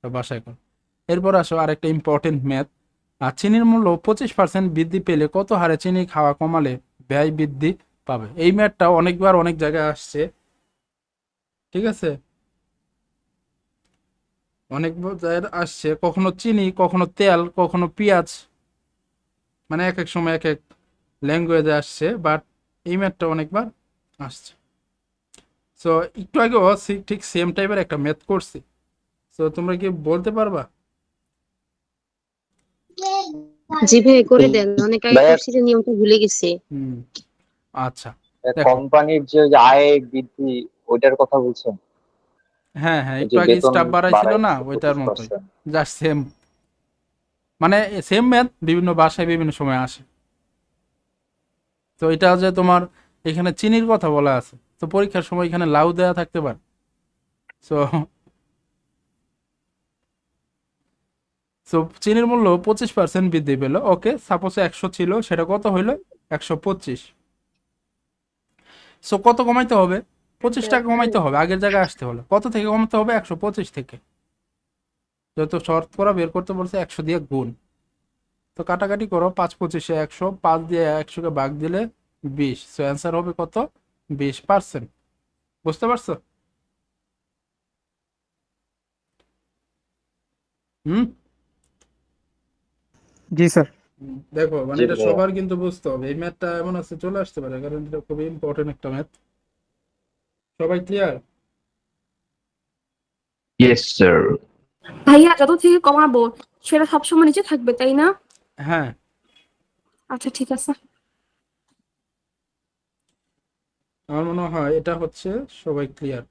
বাসায় করো। এরপর আসো আরেকটা ইম্পর্টেন্ট ম্যাথ। আর চিনির মূল্য 25% বৃদ্ধি পেলে কত হারে চিনি খাওয়া কমালে ব্যয় বৃদ্ধি পাবে? এই ম্যাথটা অনেকবার অনেক জায়গায় আসছে, ঠিক আছে? অনেক জায়গায় আসছে, কখনো চিনি, কখনো তেল, কখনো পেঁয়াজ, মানে এক এক সময় এক এক ল্যাঙ্গুয়েজে আসছে, বাট এই ম্যাথটা অনেকবার আসছে। সো একটু আগেও ঠিক সেম টাইপের একটা ম্যাথ করছি। সো তোমরা কি বলতে পারবা? জি ভাই করে দেন, অনেক আগে ভাইয়া, করছি যে নিয়মটা ভুলে গেছি। হুম, আচ্ছা, দেখো। কোম্পানির যে আয় বৃদ্ধি ওইটার কথা বলছেন? হ্যাঁ হ্যাঁ, ওই একটু যে আগে বেতন স্টাফ বাড়াইছিল না, বাড়াইছে ওইটার মতোই, 25%। Just same. মানে সেম ম্যাথ বিভিন্ন ভাষায় বিভিন্ন সময় আসে। তো এটা যে তোমার এখানে চিনির কথা বলা আছে, তো পরীক্ষার সময় এখানে লাউ দেয়া থাকতে পারে। সো সো চিনির মূল্য 25% বৃদ্ধি পেল, ওকে, সাপোজ 100 ছিল, সেটা কত হইলো? 125। সো কত কমাইতে হবে? 25 টাকা কমাইতে হবে, আগের জায়গায় আসতে হলে কত থেকে কমাতে হবে? 125 থেকে। যত শর্ত করা বের করতে বলছে 100 দিয়ে গুণ। তো কাটাকাটি করো, 5 25 100, 5 দিয়ে 100কে ভাগ দিলে 20। সো অ্যান্সার হবে কত? 20%। বুঝতে পারছো? হুম। জি স্যার। দেখো মানে জি এটা ভাইয়া। সবার কিন্তু বুঝতে হবে, এই ম্যাথটা এমন আছে চলে আসতে পারে, কারণ এটা খুবই ইম্পর্টেন্ট একটা ম্যাথ। সবাই ক্লিয়ার? Yes sir. ভাইয়া যত থেকে কমাবো সেটা সবসময় নিচে থাকবে, তাই না? হ্যাঁ। আচ্ছা ঠিক আছে। আমার মনে হয় এটা হচ্ছে সবাই ক্লিয়ার।